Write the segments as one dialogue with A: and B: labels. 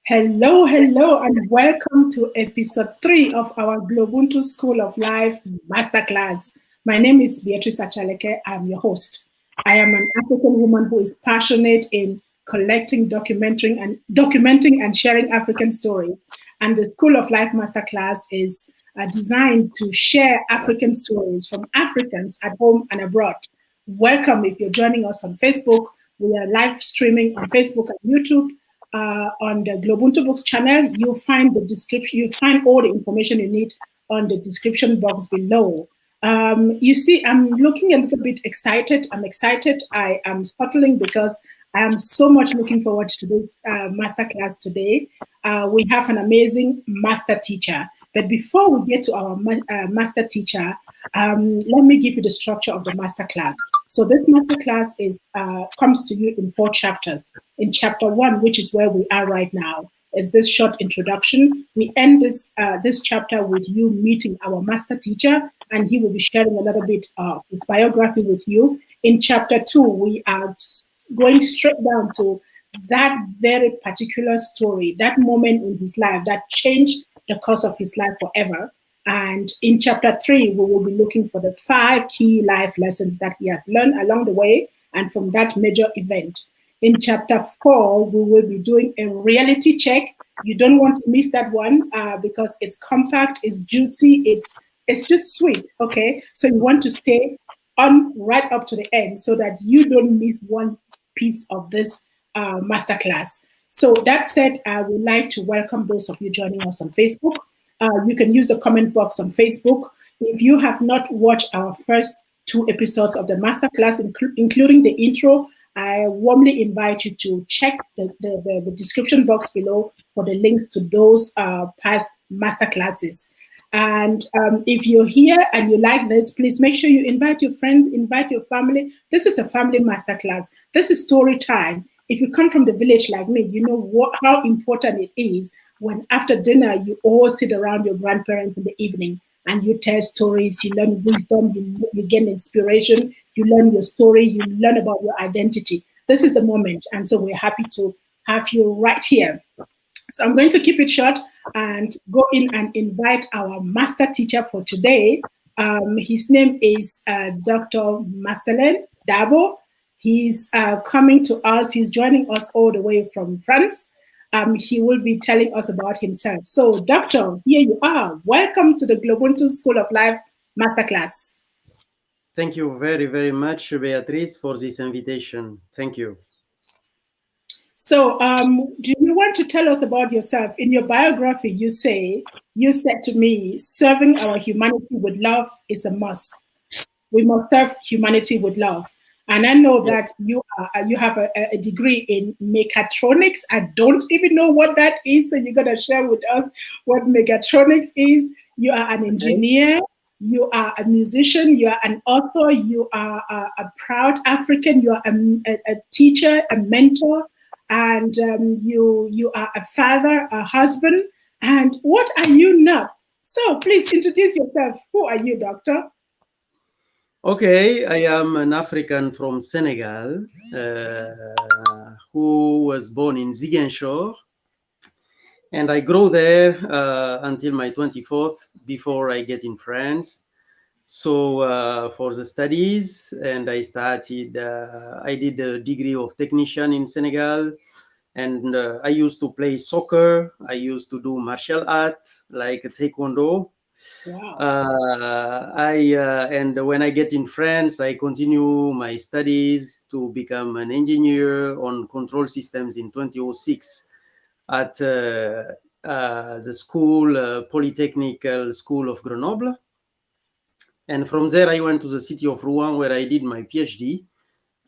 A: Hello, hello, and welcome to episode 3 of our GloBUNTU School of Life Masterclass. My name is Beatrice Achaleke. I'm your host. I am an African woman who is passionate in collecting, documenting and sharing African stories. And the School of Life Masterclass is designed to share African stories from Africans at home and abroad. Welcome if you're joining us on Facebook. We are live streaming on Facebook and YouTube. On the GloBUNTU Books channel, you'll find the description, you'll find all the information you need on the description box below. You see, I'm looking a little bit excited. I'm excited. I am stuttering because I am so much looking forward to this masterclass today. We have an amazing master teacher. But before we get to our master teacher, let me give you the structure of the masterclass. So this masterclass comes to you in 4 chapters. In chapter 1, which is where we are right now, is this short introduction. We end this chapter with you meeting our master teacher, and he will be sharing a little bit of his biography with you. In chapter 2, we are going straight down to that very particular story, that moment in his life that changed the course of his life forever. And in chapter 3, we will be looking for the 5 key life lessons that he has learned along the way and from that major event. In chapter 4, we will be doing a reality check. You don't want to miss that one because it's compact, it's juicy, it's just sweet, okay? So you want to stay on right up to the end so that you don't miss one piece of this masterclass. So that said, I would like to welcome those of you joining us on Facebook. You can use the comment box on Facebook. If you have not watched our first 2 episodes of the masterclass, including the intro, I warmly invite you to check the description box below for the links to those past masterclasses. And if you're here and you like this, please make sure you invite your friends, invite your family. This is a family masterclass. This is story time. If you come from the village like me, you know how important it is when after dinner, you all sit around your grandparents in the evening and you tell stories, you learn wisdom, you gain inspiration, you learn your story, you learn about your identity. This is the moment. And so we're happy to have you right here. So I'm going to keep it short and go in and invite our master teacher for today. His name is Dr. Marcelin Dabo. He's coming to us. He's joining us all the way from France. He will be telling us about himself. So, Doctor, here you are. Welcome to the GloBUNTU School of Life Masterclass.
B: Thank you very, very much, Beatrice, for this invitation. Thank you.
A: So, do you want to tell us about yourself? In your biography, you said to me, serving our humanity with love is a must. We must serve humanity with love. And I know that you have a degree in mechatronics. I don't even know what that is. So you're going to share with us what mechatronics is. You are an engineer. You are a musician. You are an author. You are a proud African. You are a teacher, a mentor. And you are a father, a husband. And what are you now? So please introduce yourself. Who are you, Doctor?
B: Okay, I am an African from Senegal who was born in Ziguinchor, and I grew there until my 24th before I get in France. So for the studies, and I did a degree of technician in Senegal, and I used to play soccer. I used to do martial arts like taekwondo.
A: Wow.
B: And when I get in France, I continue my studies to become an engineer on control systems in 2006 at the Polytechnical School of Grenoble. And from there, I went to the city of Rouen, where I did my PhD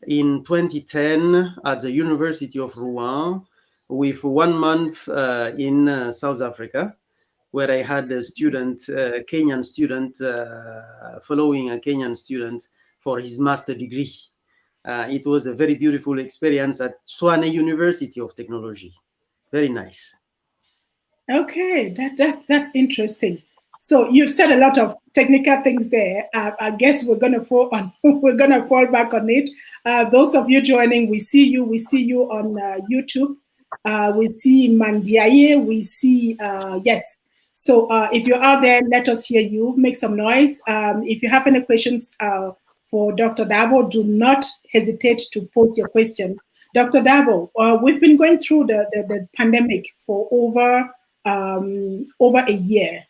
B: in 2010 at the University of Rouen, with 1 month in South Africa, where I had a student, a Kenyan student, following a Kenyan student for his master degree. It was a very beautiful experience at Tshwane University of Technology. Very nice.
A: Okay, that's interesting. So you've said a lot of technical things there. I guess we're gonna fall back on it. Those of you joining, we see you on YouTube. We see Mandiaye. We see, yes. So if you're out there, let us hear you. Make some noise. If you have any questions for Dr. Dabo, do not hesitate to post your question. Dr. Dabo, we've been going through the pandemic for over a year.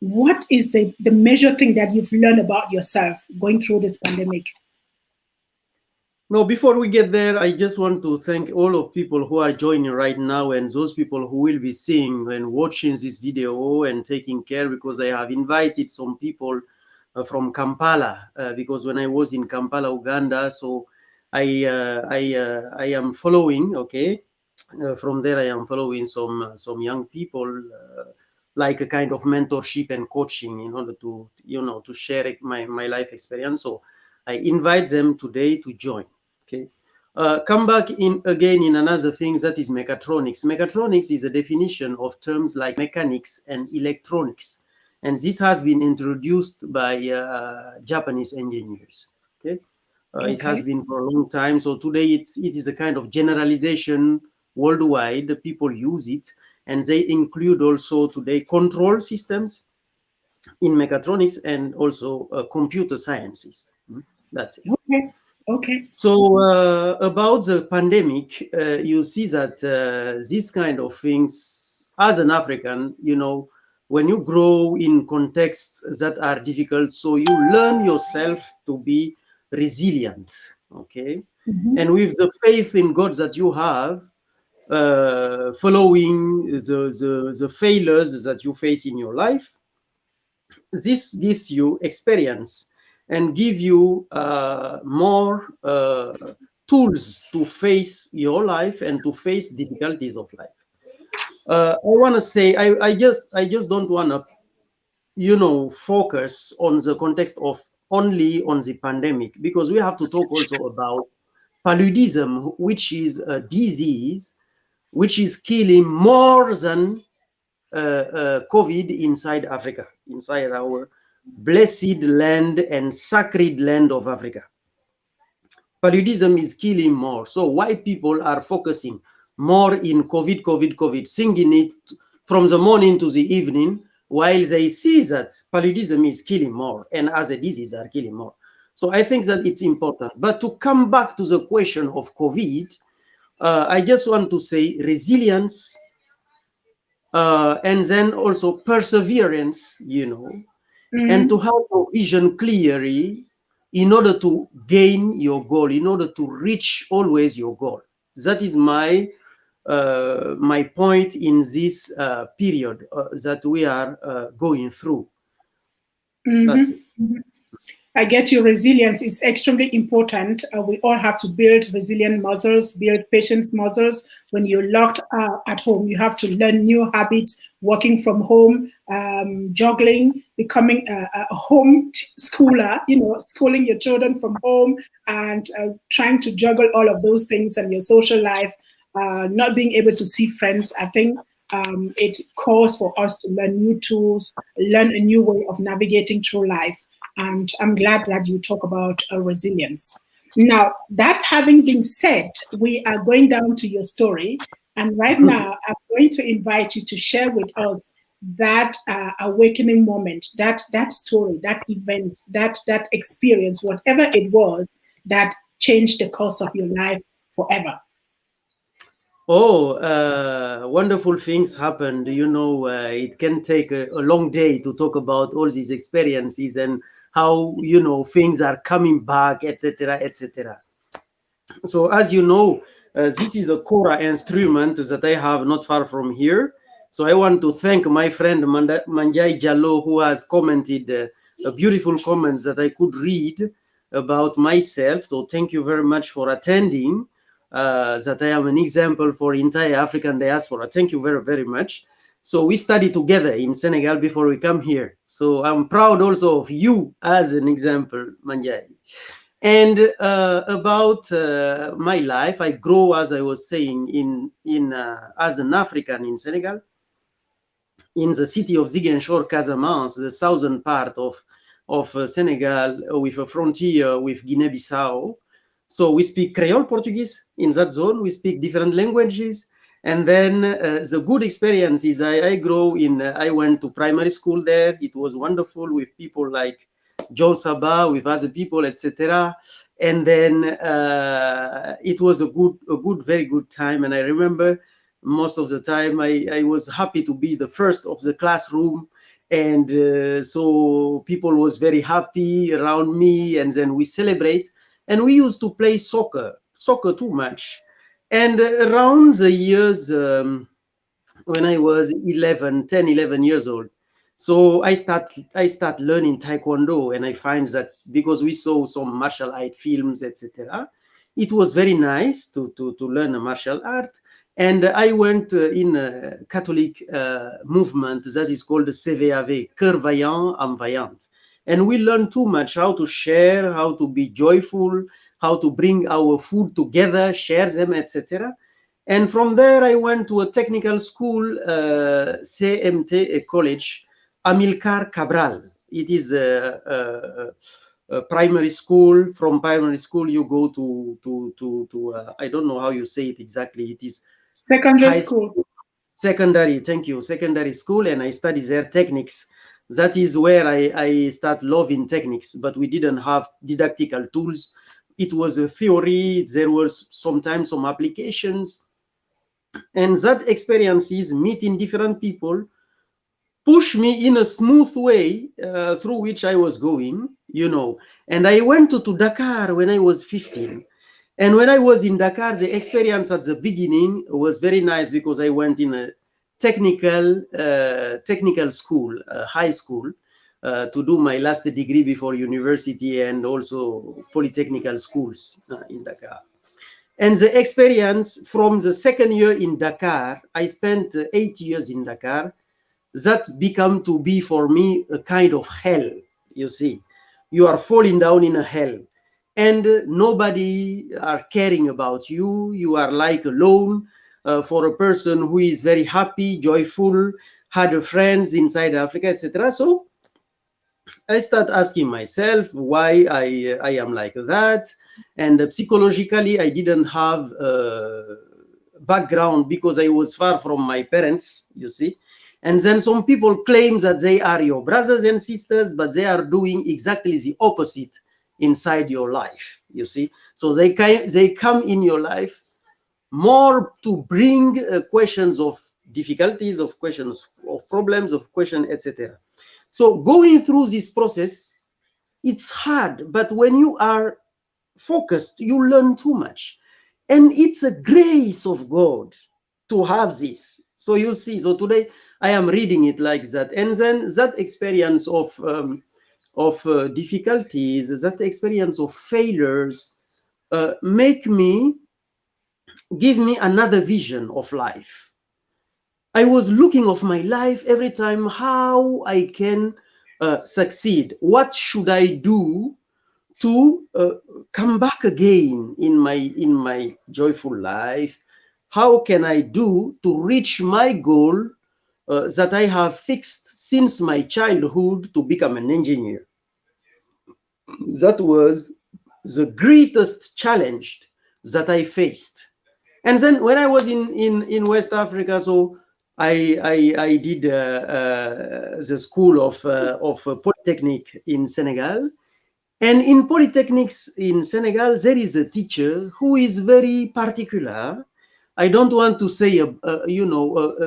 A: What is the major thing that you've learned about yourself going through this pandemic?
B: No, before we get there, I just want to thank all of people who are joining right now and those people who will be seeing and watching this video and taking care, because I have invited some people from Kampala, because when I was in Kampala, Uganda, so I am following, okay, from there I am following some young people, like a kind of mentorship and coaching in order to, to share my life experience. So I invite them today to join. Okay, come back in again in another thing, that is mechatronics. Mechatronics is a definition of terms like mechanics and electronics, and this has been introduced by Japanese engineers. Okay, it has been for a long time. So today it is a kind of generalization worldwide. People use it, and they include also today control systems in mechatronics and also computer sciences. That's it.
A: Okay. Okay.
B: So about the pandemic, you see that these kind of things, as an African, when you grow in contexts that are difficult, so you learn yourself to be resilient, okay? And with the faith in God that you have, following the failures that you face in your life, this gives you experience and give you more tools to face your life and to face difficulties of life. I want to say I just don't want to focus on the context of only on the pandemic, because we have to talk also about paludism, which is a disease which is killing more than COVID inside Africa, inside our blessed land and sacred land of Africa. Paludism is killing more. So why people are focusing more in COVID, singing it from the morning to the evening, while they see that paludism is killing more and as a disease are killing more. So I think that it's important. But to come back to the question of COVID, I just want to say resilience, and then also perseverance, and to have your vision clearly in order to gain your goal, in order to reach always your goal. That is my point in this period that we are going through. That's it.
A: I get your resilience is extremely important. We all have to build resilient muscles, build patience muscles. When you're locked at home, you have to learn new habits, working from home, juggling, becoming a home schooler, schooling your children from home and trying to juggle all of those things and your social life, not being able to see friends. I think it calls for us to learn new tools, learn a new way of navigating through life. And I'm glad that you talk about resilience. Now, that having been said, we are going down to your story. And right now, I'm going to invite you to share with us that awakening moment, that story, that event, that experience, whatever it was that changed the course of your life forever.
B: Oh, wonderful things happened. It can take a long day to talk about all these experiences and how, things are coming back, etc., etc. So as you know, this is a kora instrument that I have not far from here. So I want to thank my friend Manjai Jallo, who has commented beautiful comments that I could read about myself. So thank you very much for attending. That I am an example for entire African diaspora. Thank you very, very much. So we studied together in Senegal before we come here. So I'm proud also of you as an example, Manjai. And about my life, I grow, as I was saying, in as an African in Senegal, in the city of Ziguinchor, Casamance, the southern part of Senegal, with a frontier with Guinea-Bissau. So we speak Creole Portuguese in that zone. We speak different languages. And then the good experience is I grow in, I went to primary school there. It was wonderful with people like John Saba, with other people, etc. And then it was a good, very good time. And I remember most of the time I was happy to be the first of the classroom. And so people was very happy around me. And then we celebrate. And we used to play soccer too much. And around the years when I was 11 years old, so I start learning Taekwondo, and I find that because we saw some martial art films, etc., it was very nice to learn a martial art. And I went in a Catholic movement that is called the CVAV, Cœur Vaillant, Âme Vaillante. And we learned too much how to share, how to be joyful, how to bring our food together, share them, etc. And from there, I went to a technical school, CMT, a college, Amilcar Cabral. It is a primary school. From primary school, you go to I don't know how you say it exactly. It is
A: secondary school.
B: Secondary, thank you, secondary school. And I study there techniques. That is where I start loving techniques, but we didn't have didactical tools. It was a theory. There was sometimes some applications. And that experiences meeting different people push me in a smooth way through which I was going, And I went to Dakar when I was 15. And when I was in Dakar, the experience at the beginning was very nice because I went in a technical school, high school, to do my last degree before university, and also polytechnical schools in Dakar. And the experience from the second year in Dakar, I spent 8 years in Dakar, that become to be for me a kind of hell. You see, you are falling down in a hell, and nobody are caring about you. You are like alone. For a person who is very happy, joyful, had friends inside Africa, etc. So I start asking myself why I am like that. And psychologically, I didn't have a background because I was far from my parents, you see. And then some people claim that they are your brothers and sisters, but they are doing exactly the opposite inside your life, you see. So they come in your life more to bring questions of difficulties, of questions of problems, of questions, etc. So going through this process, it's hard, but when you are focused, you learn too much. And it's a grace of God to have this. So you see, so today I am reading it like that. And then that experience of difficulties, that experience of failures, give me another vision of life. I was looking of my life every time, how I can succeed. What should I do to come back again in my joyful life? How can I do to reach my goal that I have fixed since my childhood to become an engineer? That was the greatest challenge that I faced. And then when I was in West Africa, so I did the school of Polytechnic in Senegal. And in Polytechnics in Senegal, there is a teacher who is very particular. I don't want to say a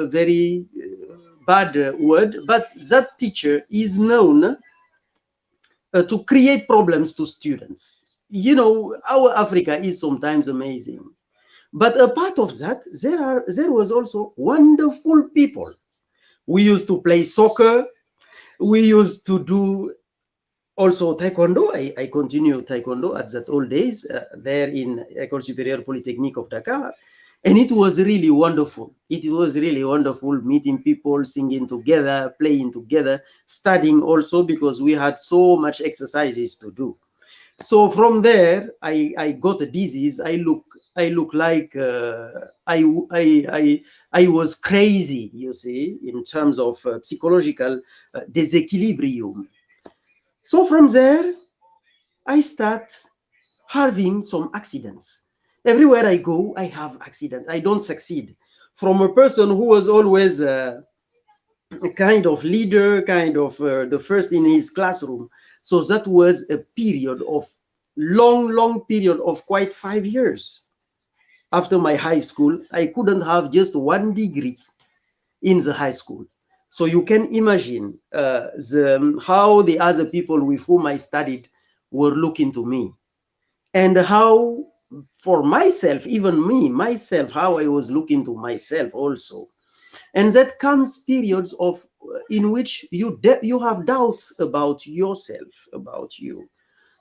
B: very bad word, but that teacher is known to create problems to students. Our Africa is sometimes amazing. But a part of that, there was also wonderful people. We used to play soccer. We used to do also taekwondo. I continue taekwondo at that old days there in École Supérieure Polytechnique of Dakar. And it was really wonderful. It was really wonderful meeting people, singing together, playing together, studying also because we had so much exercises to do. So from there, I got a disease. I look like I was crazy, you see, in terms of psychological disequilibrium. So from there, I start having some accidents. Everywhere I go, I have accidents. I don't succeed. from a person who was always a kind of leader, kind of the first in his classroom. So that was a period of long period of quite 5 years. After my high school, I couldn't have just one degree in the high school. So you can imagine how the other people with whom I studied were looking to me, and how for myself, even me, myself, how I was looking to myself also. And that comes periods of in which you have doubts about yourself, about you.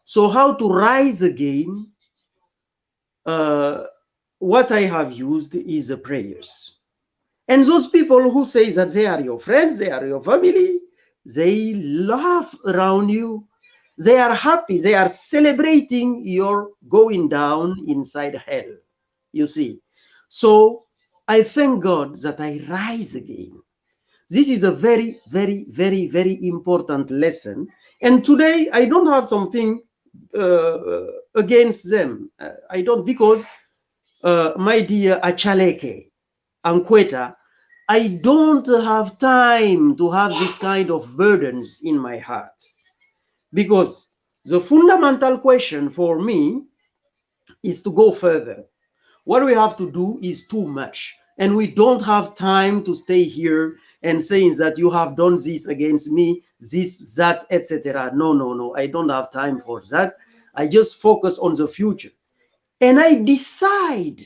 B: So how to rise again? What I have used is prayers. And those people who say that they are your friends, they are your family, they laugh around you. They are happy. They are celebrating your going down inside hell. You see. So I thank God that I rise again. This is a very important lesson. And today I don't have something against them. I don't, because my dear Achaleke, Anqueta, I don't have time to have this kind of burdens in my heart, because the fundamental question for me is to go further. What we have to do is too much, and we don't have time to stay here and saying that you have done this against me, this, that, etc. No, I don't have time for that. I just focus on the future, and I decide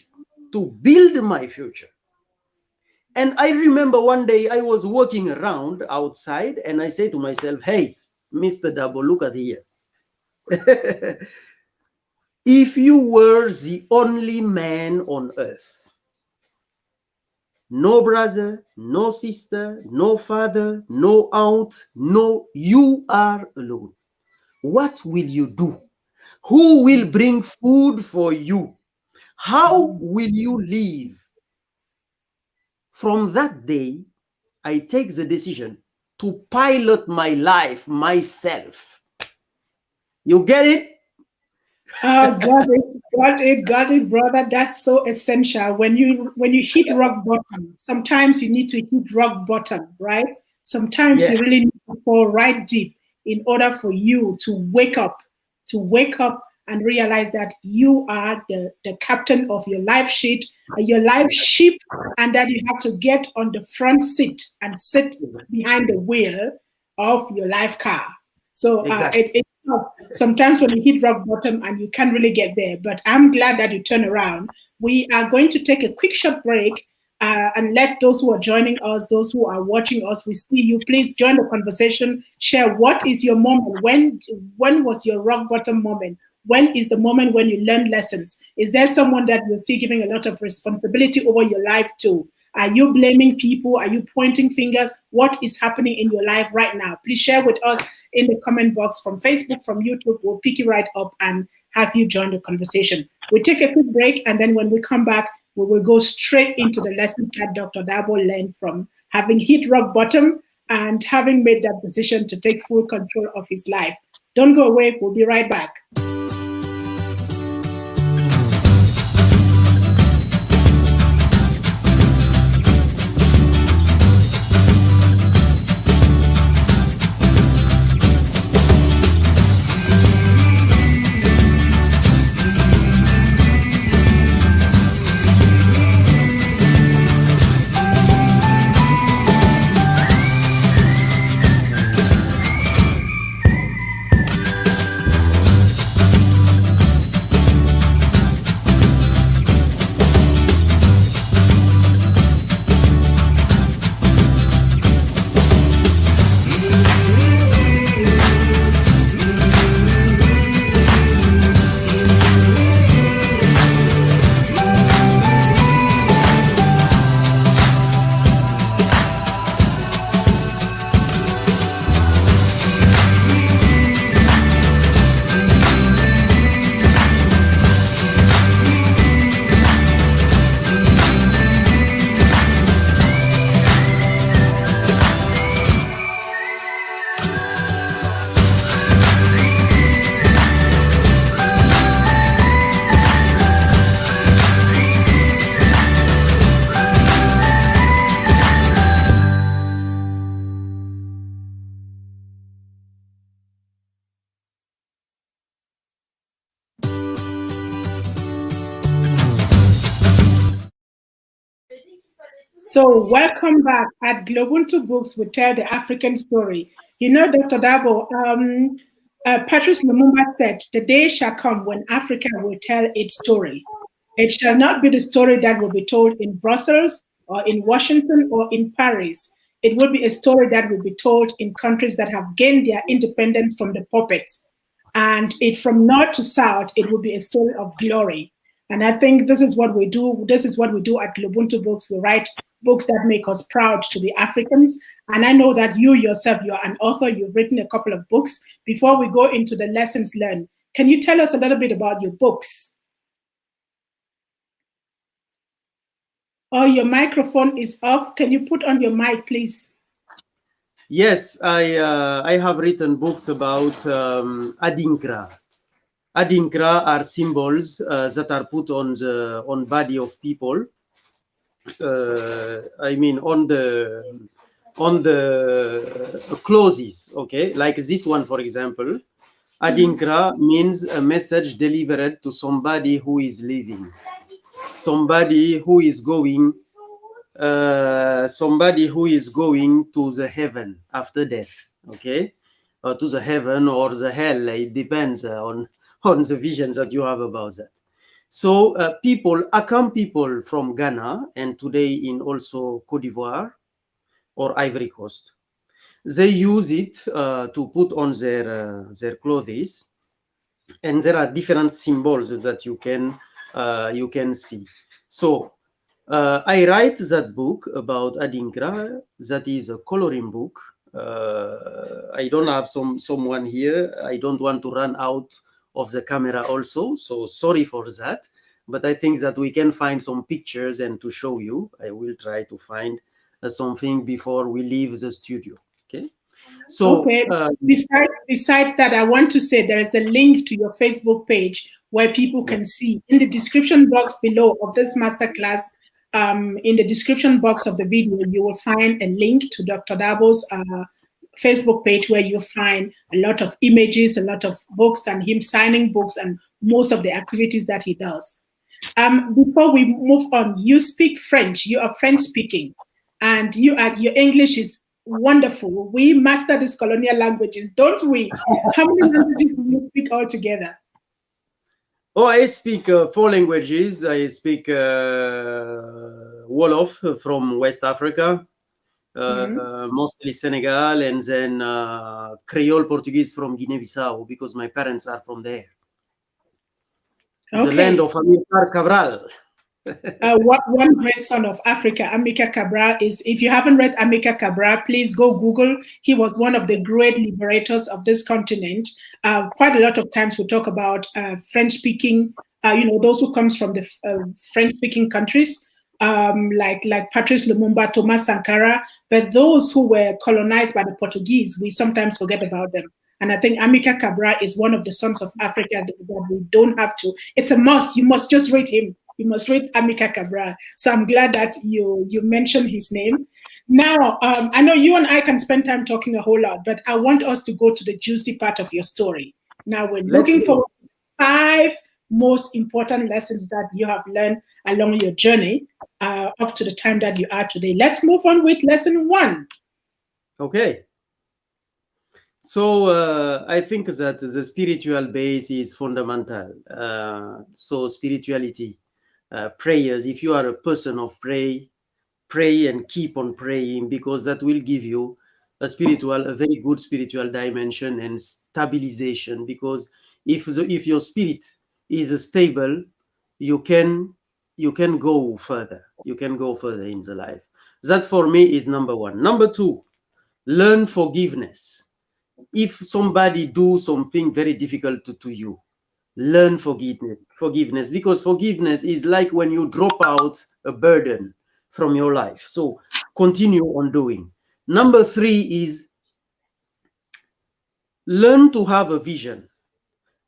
B: to build my future. And I remember one day I was walking around outside and I say to myself, hey, Mr. Dabo, look at here. If you were the only man on earth, no brother, no sister, no father, no aunt, no, you are alone, what will you do? Who will bring food for you? How will you live? From that day, I take the decision to pilot my life myself. You get it?
A: Got it, brother. That's so essential. When you hit rock bottom, sometimes you need to hit rock bottom, right? Sometimes you really need to fall right deep in order for you to wake up and realize that you are the captain of your life ship, and that you have to get on the front seat and sit behind the wheel of your life car. So it's tough sometimes when you hit rock bottom and you can't really get there. But I'm glad that you turn around. We are going to take a quick short break and let those who are joining us, those who are watching us, we see you. Please join the conversation. Share what is your moment. When was your rock bottom moment? When is the moment when you learn lessons? Is there someone that you're still giving a lot of responsibility over your life to? Are you blaming people? Are you pointing fingers? What is happening in your life right now? Please share with us in the comment box from Facebook, from YouTube. We'll pick you right up and have you join the conversation. We'll take a quick break, and then when we come back, we will go straight into the lessons that Dr. Dabo learned from having hit rock bottom and having made that decision to take full control of his life. Don't go away. We'll be right back. So, welcome back. At GloBUNTU Books, we tell the African story. You know, Dr. Dabo, Patrice Lumumba said, "The day shall come when Africa will tell its story. It shall not be the story that will be told in Brussels or in Washington or in Paris. It will be a story that will be told in countries that have gained their independence from the puppets. And it from north to south, it will be a story of glory." And I think this is what we do. This is what we do at GloBUNTU Books. We write books that make us proud to be Africans. And I know that you yourself, you're an author. You've written a couple of books. Before we go into the lessons learned, can you tell us a little bit about your books? Oh, your microphone is off. Can you put on your mic, please?
B: Yes, I have written books about Adinkra. Adinkra are symbols that are put on the body of people. I mean on the clothes, okay, like this one, for example. Adinkra means a message delivered to somebody who is living, somebody who is going to the heaven after death, okay, or to the heaven or the hell. It depends on the visions that you have about that. So people from Ghana and today in also Cote d'Ivoire or Ivory Coast, they use it to put on their clothes, and there are different symbols that you can see. So I write that book about Adinkra. That is a coloring book. I don't have someone here. I don't want to run out of the camera also, so sorry for that. But I think that we can find some pictures and to show you. I will try to find something before we leave the studio. Okay. So
A: okay. Besides that, I want to say there is a link to your Facebook page where people can see in the description box below of this masterclass. In the description box of the video, you will find a link to Dr. Dabo's Facebook page where you'll find a lot of images, a lot of books, and him signing books and most of the activities that he does. Before we move on, you speak French. You are French speaking, and your English is wonderful. We master these colonial languages, don't we? How many languages do you speak altogether?
B: Oh, I speak 4 languages. I speak Wolof from West Africa, mostly Senegal, and then Creole Portuguese from Guinea-Bissau, because my parents are from there. It's the land of Amilcar Cabral.
A: One great son of Africa, Amilcar Cabral, is, if you haven't read Amilcar Cabral, please go Google. He was one of the great liberators of this continent. Quite a lot of times we talk about French-speaking, those who comes from the French-speaking countries, like Patrice Lumumba, Thomas Sankara, but those who were colonized by the Portuguese, we sometimes forget about them. And I think Amilcar Cabral is one of the sons of Africa that we don't have to. It's a must. You must just read him. You must read Amilcar Cabral. So I'm glad that you mentioned his name. Now, I know you and I can spend time talking a whole lot, but I want us to go to the juicy part of your story. Now, we're looking for 5 most important lessons that you have learned along your journey up to the time that you are today. Let's move on with lesson 1.
B: Okay. So I think that the spiritual base is fundamental. So spirituality, prayers, if you are a person of pray and keep on praying, because that will give you a very good spiritual dimension and stabilization. Because if your spirit is stable, you can go further. You can go further in the life. That for me is number 1. Number 2, learn forgiveness. If somebody do something very difficult to you, learn forgiveness, because forgiveness is like when you drop out a burden from your life. So continue on doing. Number 3 is learn to have a vision.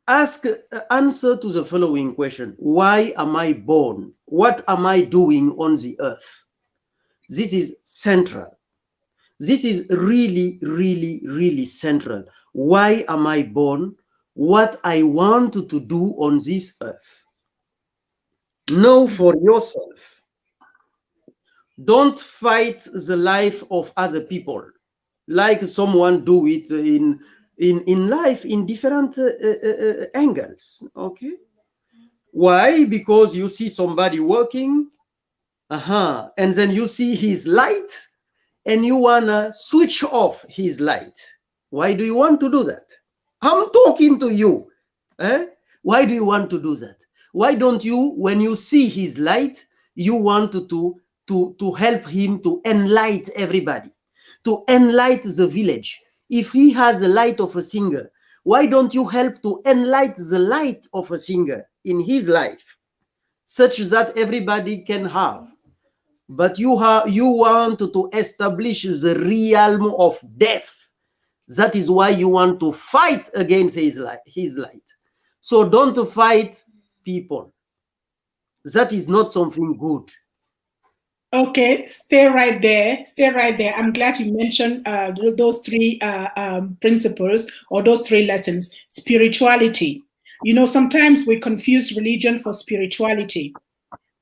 B: Answer to the following question: why am I born? What am I doing on the earth? This is central. This is really, really, really central. Why am I born? What I want to do on this earth. Know for yourself. Don't fight the life of other people like someone do it in life in different angles. Okay, why? Because you see somebody working, and then you see his light and you wanna switch off his light. Why do you want to do that? I'm talking to you. Why do you want to do that? Why don't you, when you see his light, you want to help him to enlighten everybody, to enlighten the village? If he has the light of a singer, why don't you help to enlighten the light of a singer in his life, such that everybody can have? But you want to establish the realm of death. That is why you want to fight against his light. So don't fight people. That is not something good.
A: Okay, stay right there. Stay right there. I'm glad you mentioned those three principles or those three lessons. Spirituality. You know, sometimes we confuse religion for spirituality.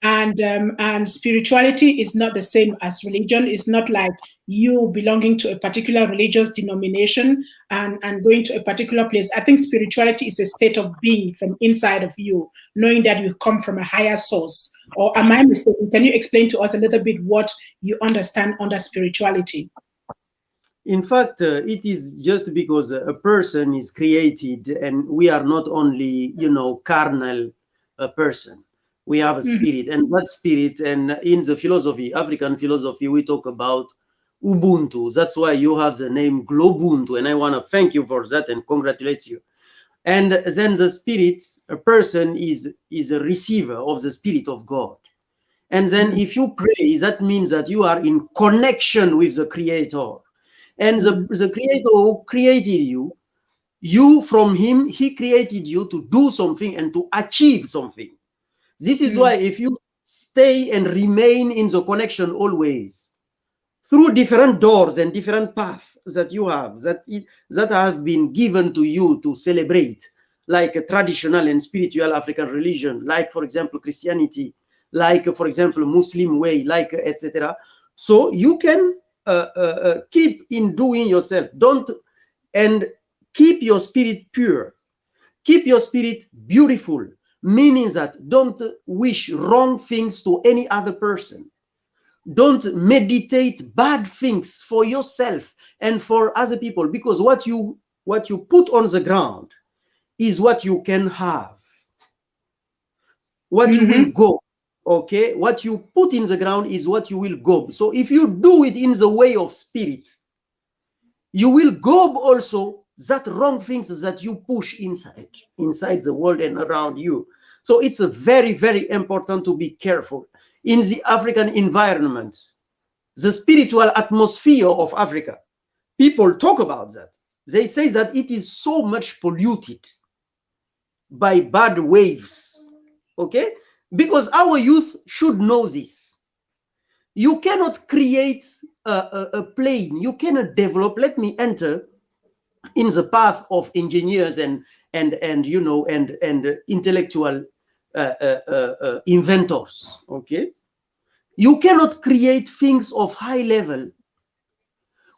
A: And spirituality is not the same as religion. It's not like you belonging to a particular religious denomination and going to a particular place. I think spirituality is a state of being from inside of you, knowing that you come from a higher source. Or am I mistaken? Can you explain to us a little bit what you understand under spirituality?
B: In fact, it is just because a person is created, and we are not only, carnal person. We have a spirit, and that spirit, and in the philosophy, African philosophy, we talk about Ubuntu. That's why you have the name GloBUNTU, and I want to thank you for that and congratulate you. And then the spirit, a person is a receiver of the spirit of God. And then if you pray, that means that you are in connection with the Creator. And the Creator who created you from him, he created you to do something and to achieve something. This is why if you stay and remain in the connection always, through different doors and different paths that you have, that have been given to you to celebrate, like a traditional and spiritual African religion, like, for example, Christianity, like, for example, Muslim way, like, etc. So you can keep in doing yourself. And keep your spirit pure. Keep your spirit beautiful, meaning that don't wish wrong things to any other person. Don't meditate bad things for yourself and for other people, because what you put on the ground is what you can have, what you will go. Okay, what you put in the ground is what you will go. So if you do it in the way of spirit, you will go also that wrong things that you push inside the world and around you. So it's a very, very important to be careful in the African environment, the spiritual atmosphere of Africa. People talk about that. They say that it is so much polluted by bad waves. Okay, because our youth should know this. You cannot create a plane. You cannot develop. Let me enter in the path of engineers and intellectual inventors. Okay, you cannot create things of high level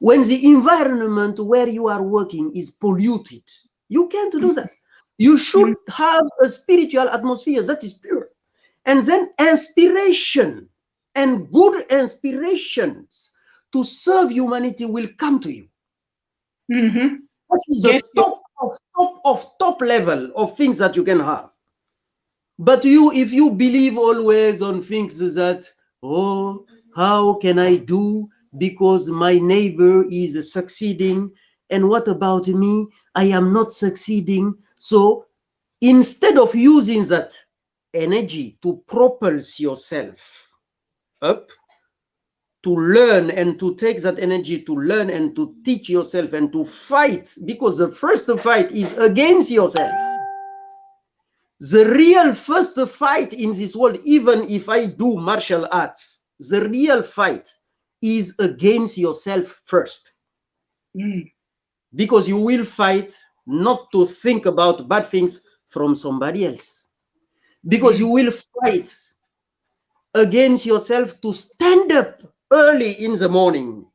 B: when the environment where you are working is polluted. You can't do that. You should have a spiritual atmosphere that is pure, and then inspiration and good inspirations to serve humanity will come to you. That is the top level of things that you can have. But if you believe always on things that, oh, how can I do because my neighbor is succeeding, and what about me? I am not succeeding. So instead of using that energy to propulse yourself up, to learn and to take that energy to learn and to teach yourself and to fight, because the first fight is against yourself. The real first fight in this world, even if I do martial arts, the real fight is against yourself first. Because you will fight not to think about bad things from somebody else. Because you will fight against yourself to stand up early in the morning,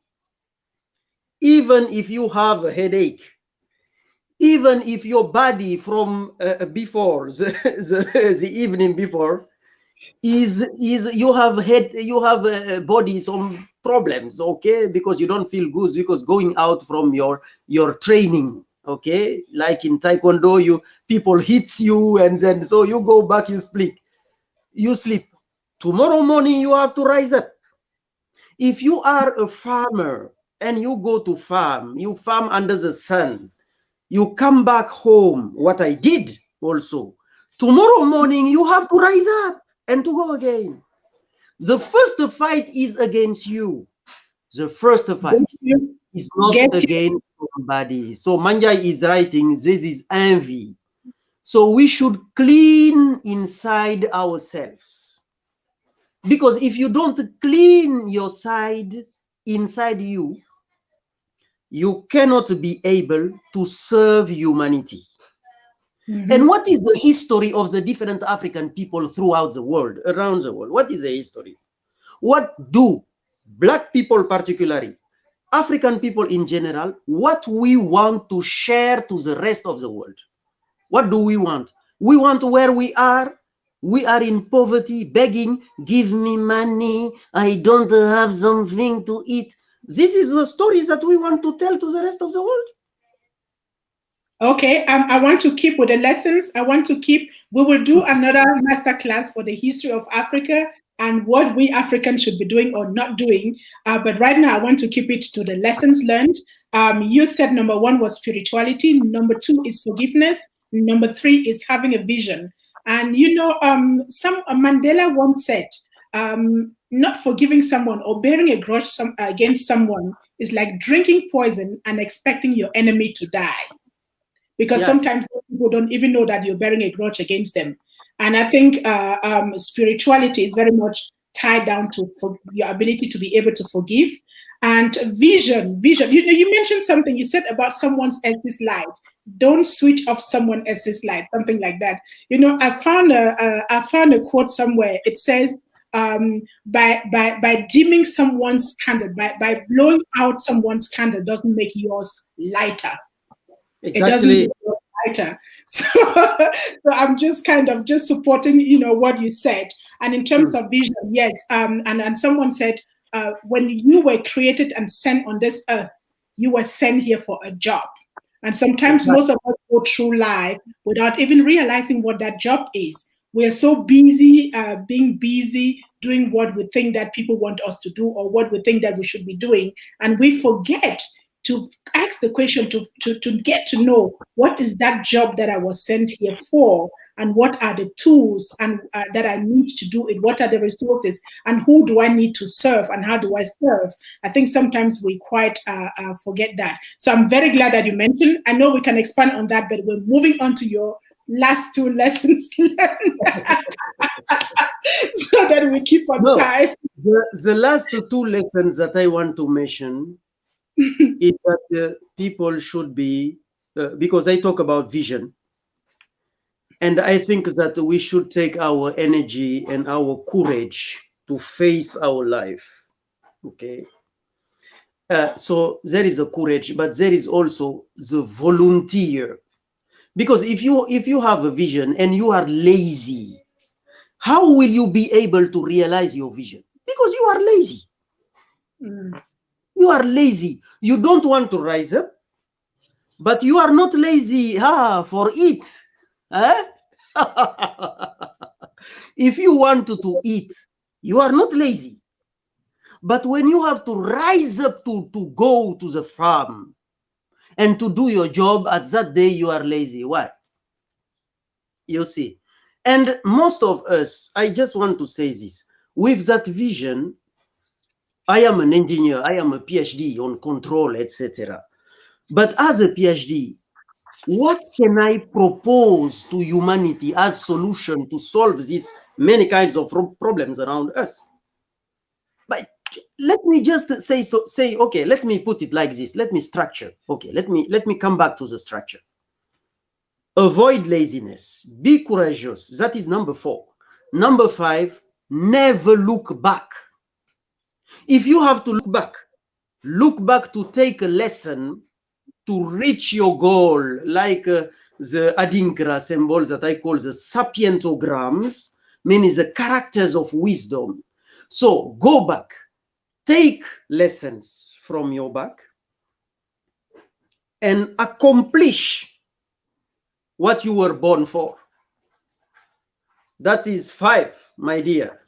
B: even if you have a headache, even if your body from before the evening before is you have body some problems, okay, because you don't feel good, because going out from your training, okay, like in taekwondo, people hits you, and then so you go back, you sleep. Tomorrow morning you have to rise up. If you are a farmer and you go to farm, you farm under the sun, you come back home, what I did also, tomorrow morning you have to rise up and to go again. The first fight is against you. The first fight is not against somebody. So Manjai is writing, this is envy. So we should clean inside ourselves. Because if you don't clean your side inside you, you cannot be able to serve humanity. And what is the history of the different African people throughout the world, around the world? What is the history? What do Black people particularly, African people in general, what we want to share to the rest of the world? What do we want? We want where we are in poverty, begging, give me money, I don't have something to eat. This is the stories that we want to tell to the rest of the world.
A: Okay, I want to keep with the lessons. We will do another masterclass for the history of Africa and what we Africans should be doing or not doing. But right now, I want to keep it to the lessons learned. You said number 1 was spirituality. Number 2 is forgiveness. Number 3 is having a vision. And Mandela once said, not forgiving someone or bearing a grudge against someone is like drinking poison and expecting your enemy to die. Because sometimes people don't even know that you're bearing a grudge against them. And I think spirituality is very much tied down to your ability to be able to forgive. And vision. You mentioned something you said about someone else's light. Don't switch off someone else's light, something like that. I found a quote somewhere. It says, by dimming someone's candle, by blowing out someone's candle doesn't make yours lighter.
B: Exactly.
A: It doesn't make yours lighter. So I'm just kind of just supporting, what you said. And in terms of vision, yes. And someone said, when you were created and sent on this earth, you were sent here for a job. And sometimes most of us go through life without even realizing what that job is. We are so busy being busy, doing what we think that people want us to do or what we think that we should be doing. And we forget to ask the question, to get to know what is that job that I was sent here for, and what are the tools and that I need to do it, what are the resources, and who do I need to serve, and how do I serve? I think sometimes we quite forget that. So I'm very glad that you mentioned. I know we can expand on that, but we're moving on to your last 2 lessons learned so that we keep on time.
B: The last 2 lessons that I want to mention is that people should be, because I talk about vision, and I think that we should take our energy and our courage to face our life. Okay. So there is a courage, but there is also the volunteer. Because if you have a vision and you are lazy, how will you be able to realize your vision? Because you are lazy. You are lazy. You don't want to rise up, but you are not lazy for it. If you want to eat, you are not lazy. But when you have to rise up to go to the farm and to do your job, at that day you are lazy. Why? You see. And most of us, I just want to say this, with that vision, I am an engineer, I am a PhD on control, etc. But as a PhD, what can I propose to humanity as solution to solve these many kinds of problems around us? But let me just say, okay, let me put it like this. Let me structure. Okay, let me come back to the structure. Avoid laziness. Be courageous. That is number 4. Number 5, never look back. If you have to look back to take a lesson to reach your goal, like the Adinkra symbols that I call the sapientograms, meaning the characters of wisdom. So go back, take lessons from your back, and accomplish what you were born for. That is 5, my dear.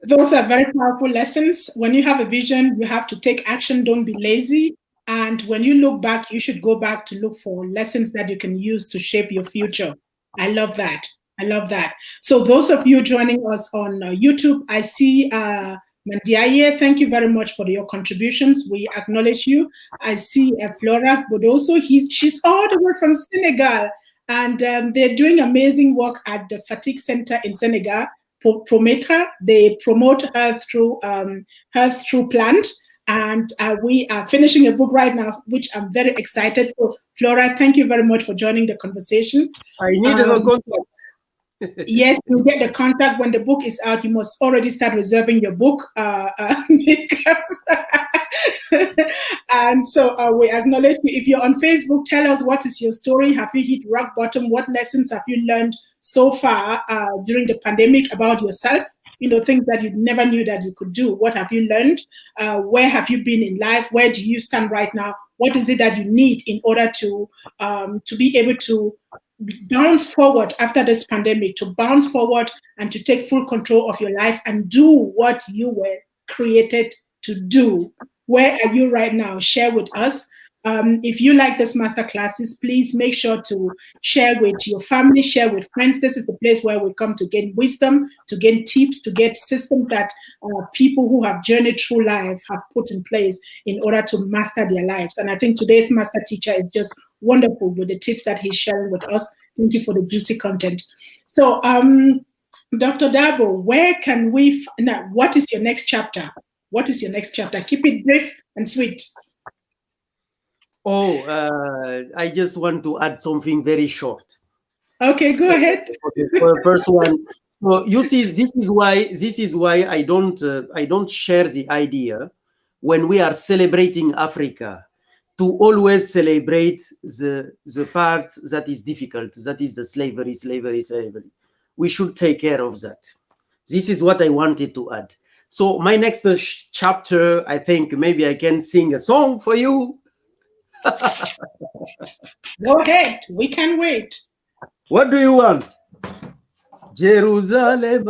A: Those are very powerful lessons. When you have a vision, you have to take action. Don't be lazy. And when you look back, you should go back to look for lessons that you can use to shape your future. I love that. I love that. So those of you joining us on YouTube, I see Mandiaye, thank you very much for your contributions. We acknowledge you. I see Flora Bodoso. She's all the way from Senegal. And they're doing amazing work at the Fatigue Center in Senegal. Prometra, they promote Health Through Plant, and we are finishing a book right now, which I'm very excited. So, Flora, thank you very much for joining the conversation.
B: I need a contact.
A: Yes, you get the contact when the book is out. You must already start reserving your book because. And so we acknowledge you. If you're on Facebook, tell us what is your story. Have you hit rock bottom? What lessons have you learned so far during the pandemic about yourself? You know, things that you never knew that you could do. What have you learned? Where have you been in life? Where do you stand right now? What is it that you need in order to be able to bounce forward after this pandemic, to bounce forward and to take full control of your life and do what you were created to do? Where are you right now? Share with us. If you like this masterclasses, please make sure to share with your family, share with friends. This is the place where we come to gain wisdom, to gain tips, to get systems that people who have journeyed through life have put in place in order to master their lives. And I think today's master teacher is just wonderful with the tips that he's sharing with us. Thank you for the juicy content. So, Dr. Dabo, where can we, now, what is your next chapter? What is your next chapter? Keep it brief and sweet.
B: Oh, I just want to add something very short.
A: Okay, go ahead.
B: Okay, for the first one. So you see, this is why I don't share the idea when we are celebrating Africa to always celebrate the part that is difficult, that is the slavery. We should take care of that. This is what I wanted to add. So my next chapter, I think maybe I can sing a song for you.
A: Go ahead. We can wait.
B: What do you want? Jerusalem.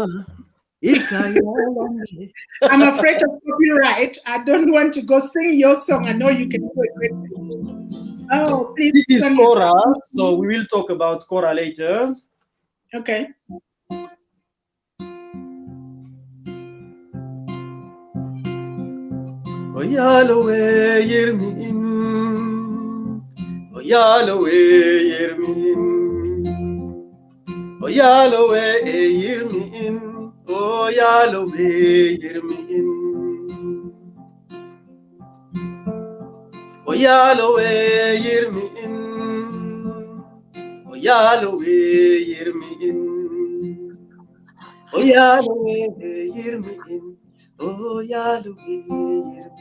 A: I'm afraid of copyright. I don't want to go sing your song. I know you can do it with me. Oh, please.
B: This is Kora, so we will talk about Kora later.
A: Okay.
B: Oh Yahweh, hear me in. Oh Yahweh, hear me in. Oh Yahweh, hear me in. Oh Yahweh, hear me in. Oh Yahweh, hear me in. Oh Yahweh, hear me in. Oh Yahweh, hear me in. Oh Yahweh, hear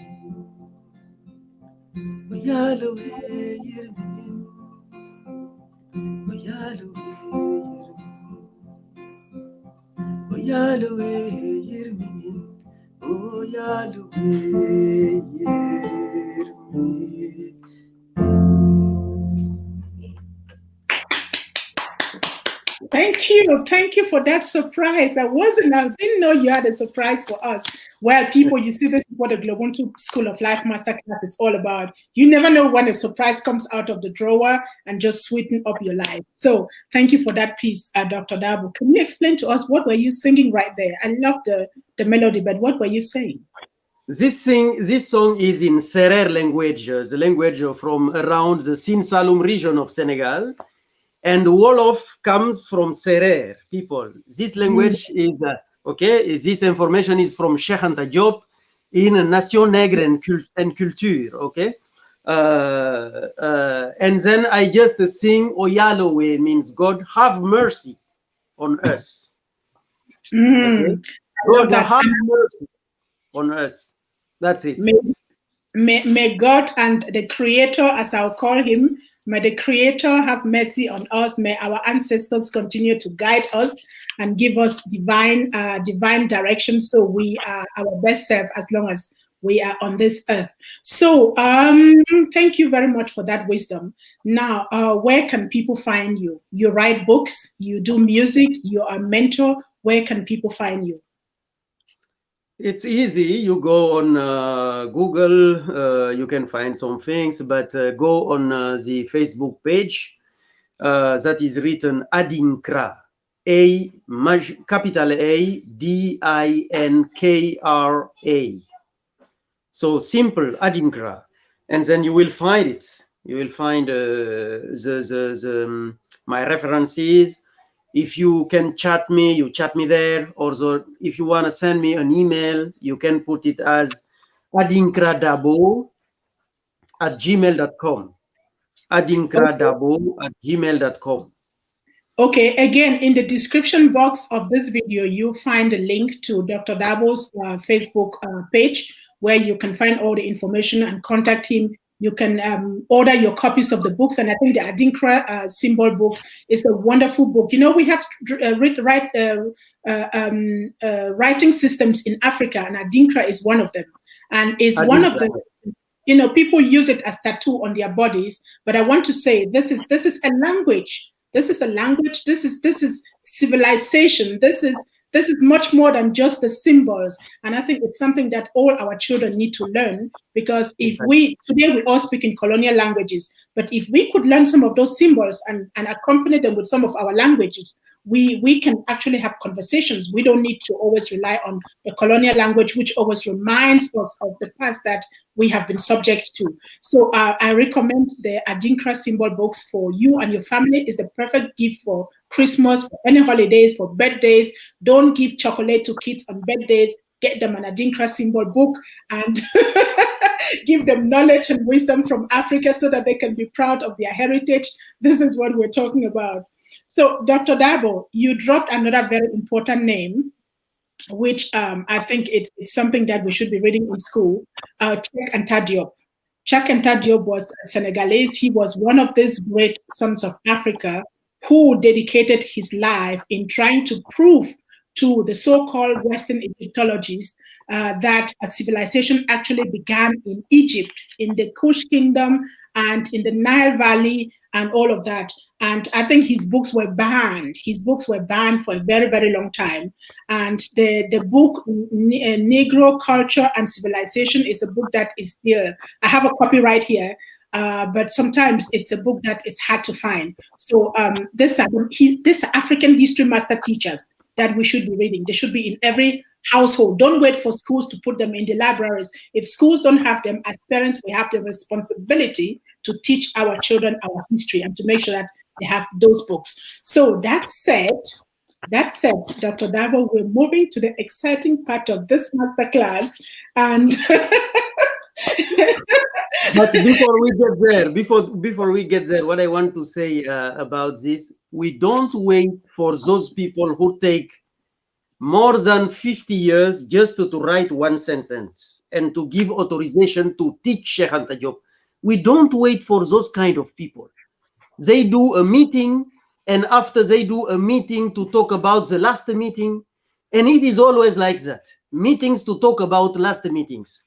B: me in. Oh Yahweh, hear me in. Oh Yahweh, hear me in. Oh Yahweh, hear me in. Oh Yahweh, hear me.
A: Thank you for that surprise. I didn't know you had a surprise for us. Well, people, you see, this is what the GloBUNTU School of Life Masterclass is all about. You never know when a surprise comes out of the drawer and just sweeten up your life. So thank you for that piece, Dr. Dabo. Can you explain to us what were you singing right there? I love the melody, but what were you saying?
B: This song is in Serer language, the language from around the Sine Saloum region of Senegal. And Wolof comes from Serer people. This language is, okay, this information is from Cheikh Anta Diop in Nation Nègre and Culture, okay? And then I just sing, O Yahweh, means God, have mercy on us. Okay,
A: I love
B: God
A: that.
B: have mercy on us. That's it.
A: May God and the Creator, as I'll call him, may the Creator have mercy on us. May our ancestors continue to guide us and give us divine direction, so we are our best self as long as we are on this earth. So thank you very much for that wisdom. Now, where can people find you? You write books, you do music, you're a mentor. Where can people find you?
B: It's easy. You go on Google, you can find some things, but go on the Facebook page that is written Adinkra, capital A, Dinkra. So simple, Adinkra. And then you will find it. You will find my references. If you can chat me, you chat me there. Or if you want to send me an email, you can put it as adinkradabo@gmail.com. adinkradabo@gmail.com.
A: Okay, again, in the description box of this video, you'll find a link to Dr. Dabo's Facebook page where you can find all the information and contact him. You can order your copies of the books, and I think the Adinkra symbol book is a wonderful book. You know, we have writing systems in Africa, and Adinkra is one of them. And it's one of the, you know, people use it as tattoo on their bodies. But I want to say this is a language. This is a language. This is civilization. This is much more than just the symbols. And I think it's something that all our children need to learn, because if today we all speak in colonial languages, but if we could learn some of those symbols and accompany them with some of our languages, we can actually have conversations. We don't need to always rely on the colonial language, which always reminds us of the past that we have been subject to. So I recommend the Adinkra symbol books for you and your family. It's the perfect gift for Christmas, for any holidays, for birthdays. Don't give chocolate to kids on birthdays. Get them an Adinkra symbol book and give them knowledge and wisdom from Africa so that they can be proud of their heritage. This is what we're talking about. So, Dr. Dabo, you dropped another very important name, which I think it's something that we should be reading in school. Cheikh Anta Diop. Cheikh Anta Diop was Senegalese. He was one of these great sons of Africa who dedicated his life in trying to prove to the so-called Western Egyptologists that a civilization actually began in Egypt, in the Kush Kingdom and in the Nile Valley and all of that. And I think his books were banned. His books were banned for a very, very long time. And the book, Negro Culture and Civilization, is a book that is still, I have a copy right here, but sometimes it's a book that is hard to find. So this African history master teachers that we should be reading. They should be in every household. Don't wait for schools to put them in the libraries. If schools don't have them, as parents, we have the responsibility to teach our children our history and to make sure that they have those books. So that said, Dr. Dabo, we're moving to the exciting part of this masterclass. And
B: but before we get there, what I want to say about this, we don't wait for those people who take more than 50 years just to write one sentence and to give authorization to teach Cheikh Anta Diop. We don't wait for those kind of people. They do a meeting, and after they do a meeting to talk about the last meeting, and it is always like that. Meetings to talk about last meetings.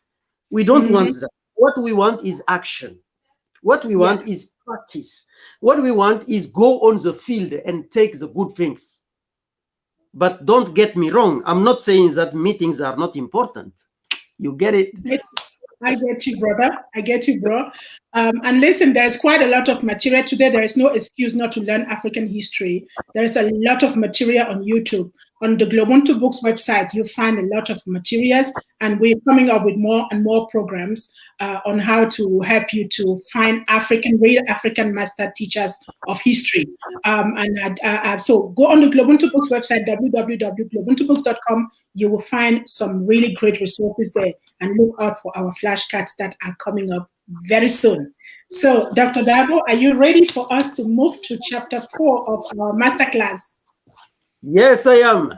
B: We don't want that. What we want is action. What we want is practice. What we want is go on the field and take the good things. But don't get me wrong. I'm not saying that meetings are not important. You get it?
A: I get you, brother. I get you, bro. And listen, there's quite a lot of material today. There is no excuse not to learn African history. There is a lot of material on YouTube. On the GloBUNTU Books website, you find a lot of materials, and we're coming up with more and more programs on how to help you to find real African master teachers of history. So go on the GloBUNTU Books website, www.globuntubooks.com. You will find some really great resources there, and look out for our flashcards that are coming up very soon. So, Dr. Dabo, are you ready for us to move to chapter 4 of our masterclass?
B: Yes, I am.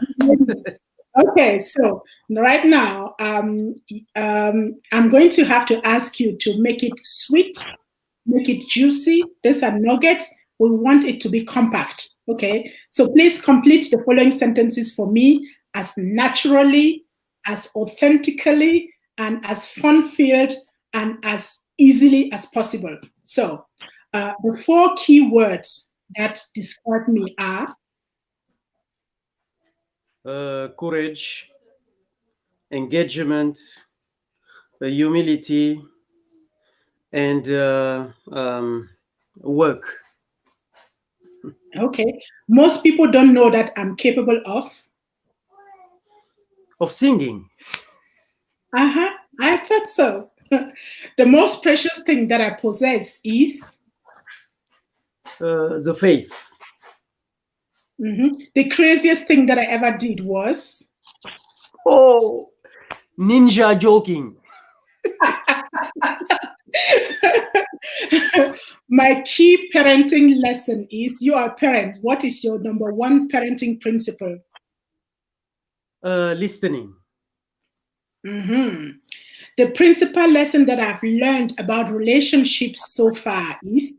A: Okay, so right now, I'm going to have to ask you to make it sweet, make it juicy. These are nuggets. We want it to be compact. Okay, so please complete the following sentences for me as naturally, as authentically, and as fun-filled and as easily as possible. So, the 4 key words that describe me are
B: Courage, engagement, humility, and work.
A: okay. Most people don't know that I'm capable
B: Of singing.
A: I thought so. The most precious thing that I possess is
B: The faith.
A: the craziest thing that I ever did was
B: Oh, ninja joking.
A: my key parenting lesson is you are a parent. What is your number 1 parenting principle?
B: Listening.
A: The principal lesson that I've learned about relationships so far is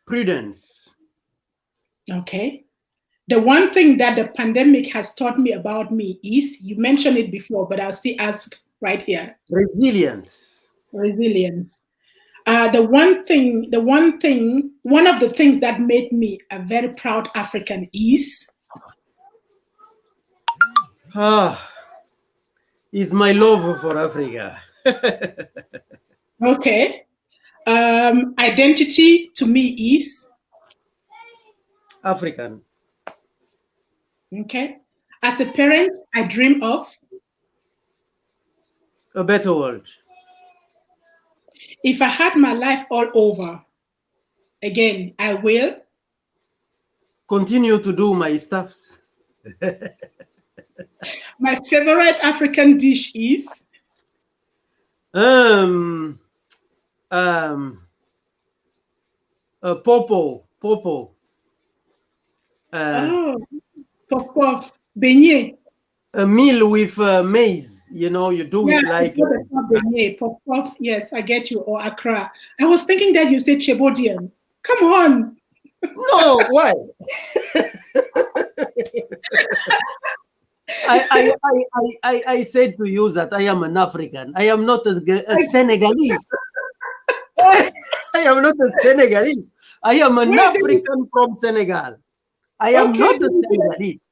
B: Prudence.
A: okay. The one thing that the pandemic has taught me about me is you mentioned it before, but I'll still ask right here.
B: Resilience.
A: Resilience. One of the things that made me a very proud African is
B: Is my love for Africa.
A: okay. Identity to me is
B: African.
A: okay. As a parent, I dream of
B: A better world.
A: if I had my life all over again, I will
B: Continue to do my stuffs.
A: My favorite African dish is
B: popo.
A: puff puff, beignet.
B: A meal with maize. You know, you do
A: Yeah,
B: it like.
A: beignet, puff puff. Yes, I get you. Or Accra. I was thinking that you said chebodian. Come on.
B: No, why? I said to you that I am an African. I am not a Senegalese. I am not a Senegalese. I am an African from Senegal. I am not a Senegalese.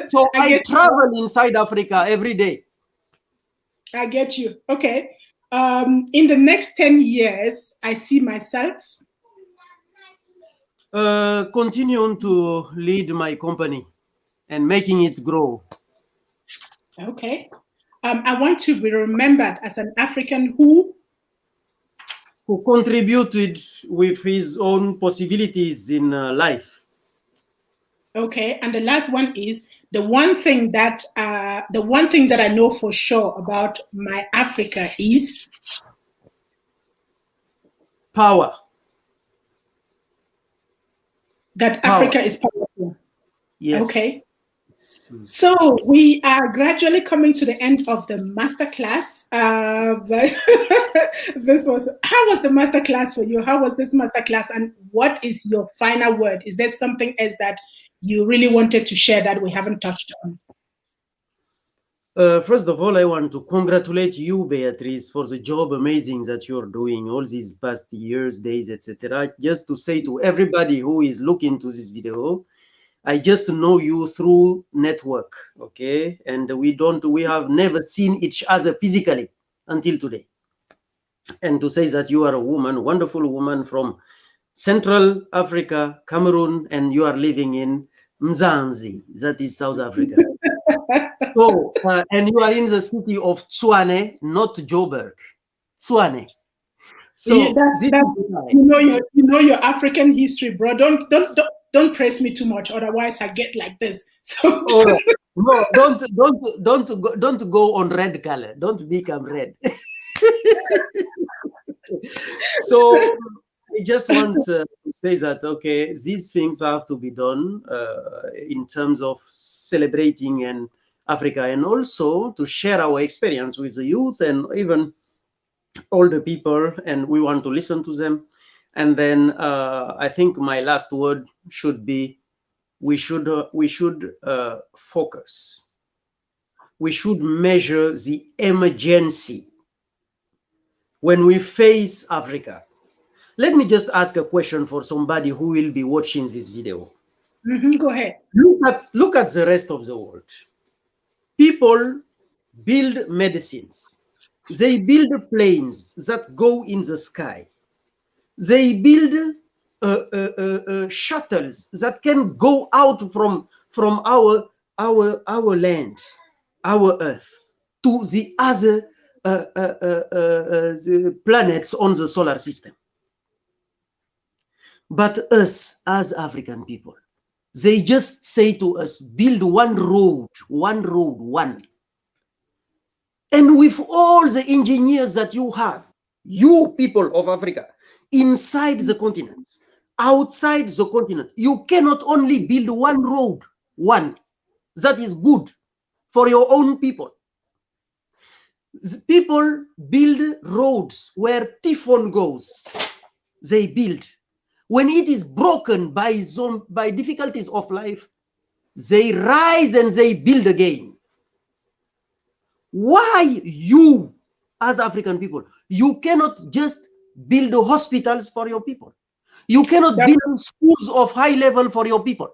B: So I travel inside Africa every day.
A: I get you. Okay. In the next 10 years, I see myself
B: continuing to lead my company and making it grow.
A: Okay. I want to be remembered as an African who
B: contributed with his own possibilities in life.
A: Okay, and the last one is the one thing that I know for sure about my Africa is
B: power.
A: That Africa is powerful.
B: Yes.
A: Okay. So we are gradually coming to the end of the masterclass. But how was the masterclass for you? How was this masterclass? And what is your final word? Is there something else that you really wanted to share that we haven't touched on?
B: First of all, I want to congratulate you, Beatrice, for the job amazing that you're doing all these past years, days, etc. Just to say to everybody who is looking to this video, I just know you through network, okay? And we have never seen each other physically until today. And to say that you are a woman, a wonderful woman from Central Africa, Cameroon, and you are living in Mzanzi, that is South Africa. So, and you are in the city of Tshwane, not Joburg, Tshwane. So
A: you know your African history, bro. Don't praise me too much, otherwise I get like this. So
B: no, don't go on red color. Don't become red. So I just want to to say that, okay, these things have to be done in terms of celebrating and Africa, and also to share our experience with the youth and even older people, and we want to listen to them. And then I think my last word should be, we should focus. We should measure the emergency when we face Africa. Let me just ask a question for somebody who will be watching this video.
A: Go ahead.
B: Look at the rest of the world. People build medicines. They build planes that go in the sky. They build shuttles that can go out from our land, our Earth, to the other the planets on the solar system. But us, as African people, they just say to us, build one road. And with all the engineers that you have, you people of Africa, inside the continents, outside the continent, you cannot only build one road, that is good for your own people. The people build roads where typhoon goes. They build. When it is broken by difficulties of life, they rise and they build again. Why you, as African people, you cannot just build hospitals for your people? You cannot build schools of high level for your people.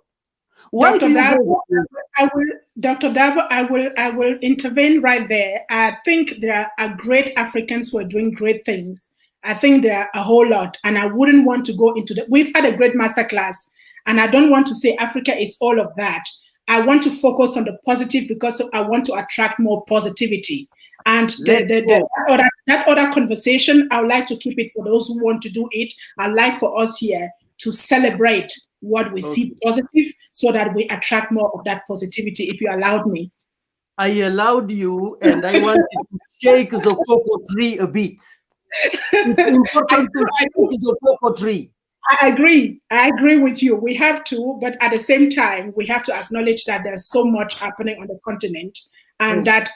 B: Why
A: Dr.
B: do you
A: Dr. Dabo, I will intervene right there. I think there are great Africans who are doing great things. I think there are a whole lot, and I wouldn't want to go into that. We've had a great masterclass, and I don't want to say Africa is all of that. I want to focus on the positive because I want to attract more positivity. And that other conversation, I would like to keep it for those who want to do it. I'd like for us here to celebrate what we see positive so that we attract more of that positivity, if you allowed me.
B: I allowed you, and I wanted to shake the cocoa tree a bit. It's important to shake the cocoa tree.
A: I agree with you. We have to, but at the same time, we have to acknowledge that there's so much happening on the continent, and that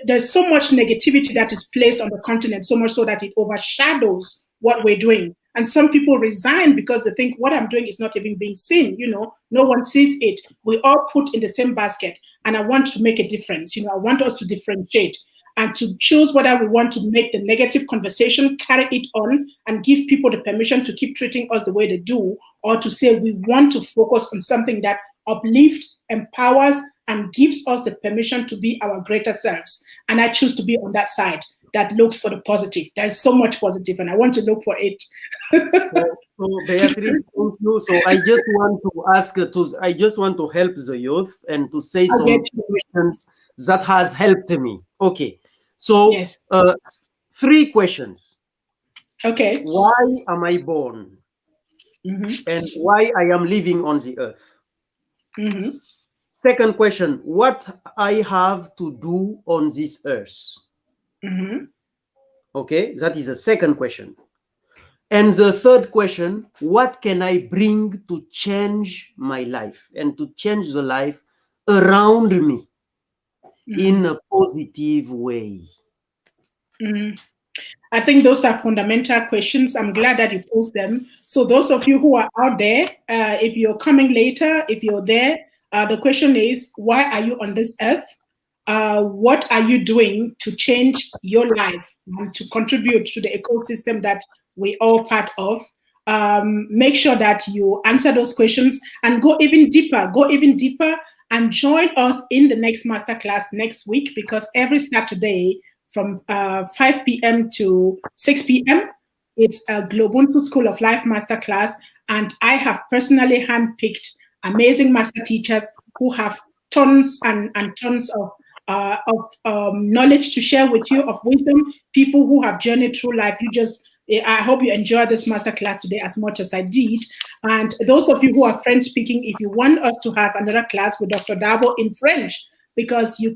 A: there's so much negativity that is placed on the continent, so much so that it overshadows what we're doing. And some people resign because they think what I'm doing is not even being seen. You know, no one sees it. We all put in the same basket, and I want to make a difference. You know, I want us to differentiate and to choose whether we want to make the negative conversation, carry it on, and give people the permission to keep treating us the way they do, or to say we want to focus on something that uplifts, empowers, and gives us the permission to be our greater selves. And I choose to be on that side that looks for the positive. There's so much positive, and I want to look for it.
B: So Beatrice, thank you. So I just want to ask, I just want to help the youth and to say some questions that has helped me. Okay. So
A: yes.
B: 3 questions.
A: Okay.
B: Why am I born? And why I am living on the earth? Second question, what I have to do on this earth? Okay, that is the second question. And the third question, what can I bring to change my life and to change the life around me in a positive way?
A: I think those are fundamental questions. I'm glad that you posed them. So those of you who are out there, if you're coming later, if you're there, the question is, why are you on this earth? What are you doing to change your life and to contribute to the ecosystem that we all part of? Make sure that you answer those questions and go even deeper, and join us in the next masterclass next week, because every Saturday from 5 p.m. to 6 p.m., it's a GloBUNTU School of Life masterclass, and I have personally handpicked amazing master teachers who have tons and tons of knowledge to share with you, of wisdom, people who have journeyed through life. I hope you enjoyed this masterclass today as much as I did. And those of you who are French speaking, if you want us to have another class with Dr. Dabo in French, because you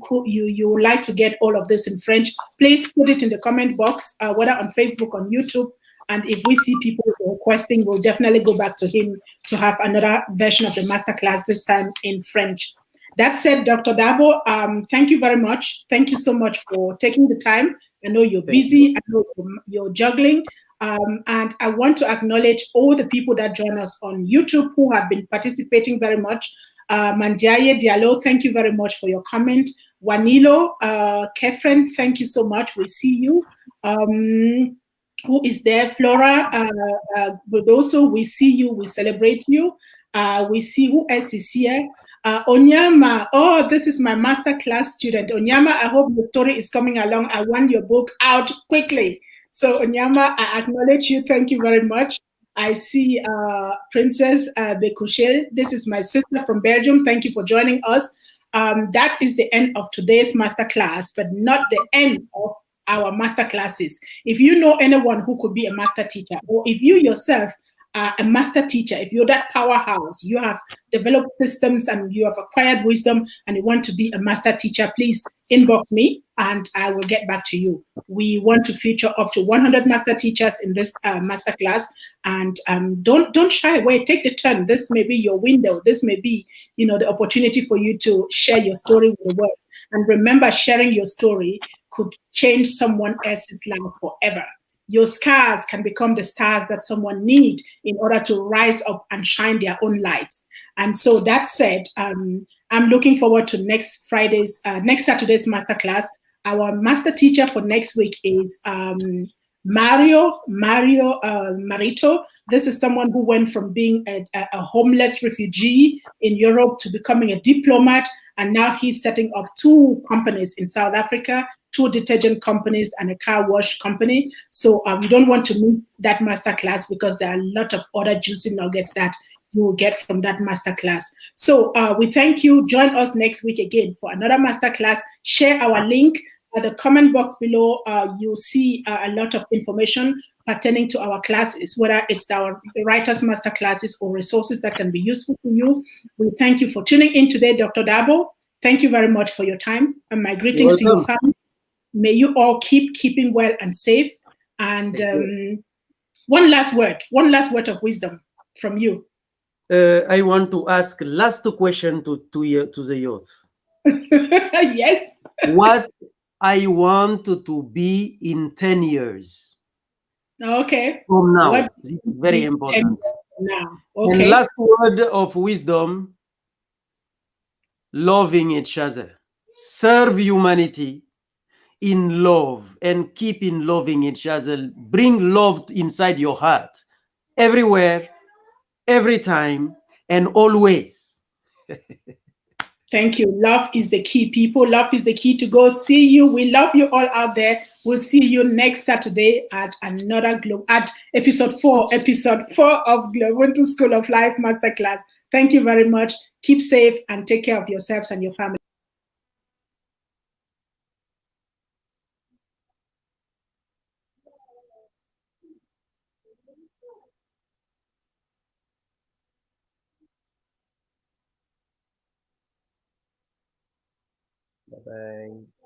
A: would like to get all of this in French, please put it in the comment box, whether on Facebook, on YouTube, And if we see people requesting, we'll definitely go back to him to have another version of the masterclass, this time in French. That said, Dr. Dabo, thank you very much. Thank you so much for taking the time. I know you're busy. I know you're juggling. And I want to acknowledge all the people that join us on YouTube who have been participating very much. Mandiaye Diallo, thank you very much for your comment. Wanilo, Kefren, thank you so much. We see you. Who is there? Flora Bodoso, we see you. We celebrate you. We see who else is here. Onyama, oh, this is my masterclass student. Onyama, I hope your story is coming along. I want your book out quickly. So Onyama, I acknowledge you. Thank you very much. I see Princess Bekushel. This is my sister from Belgium. Thank you for joining us. That is the end of today's masterclass, but not the end of our master classes. If you know anyone who could be a master teacher, or if you yourself are a master teacher, if you're that powerhouse, you have developed systems and you have acquired wisdom and you want to be a master teacher, please inbox me and I will get back to you. We want to feature up to 100 master teachers in this master class, and don't shy away. Take the turn. This may be your window. This may be, the opportunity for you to share your story with the world. And remember, sharing your story could change someone else's life forever. Your scars can become the stars that someone needs in order to rise up and shine their own lights. And so that said, I'm looking forward to next Saturday's masterclass. Our master teacher for next week is Mario Marito. This is someone who went from being a homeless refugee in Europe to becoming a diplomat, and now he's setting up 2 companies in South Africa, 2 detergent companies and a car wash company. So you don't want to miss that masterclass because there are a lot of other juicy nuggets that you will get from that masterclass. So we thank you. Join us next week again for another masterclass. Share our link. The comment box below, you'll see a lot of information pertaining to our classes, whether it's our writers master classes or resources that can be useful to you. We thank you for tuning in today, Dr. Dabo. Thank you very much for your time, and my greetings to your family. May you all keeping well and safe. And one last word of wisdom from you.
B: I want to ask last question to the youth.
A: Yes.
B: What I want to be in 10 years.
A: Okay.
B: From now. This is very important.
A: Now. Okay.
B: And last word of wisdom, loving each other. Serve humanity in love and keep in loving each other. Bring love inside your heart. Everywhere, every time, and always.
A: Thank you. Love is the key, people. Love is the key to go. See you. We love you all out there. We'll see you next Saturday at episode 4 of GloBUNTU School of Life Masterclass. Thank you very much. Keep safe and take care of yourselves and your family.
B: Bye-bye.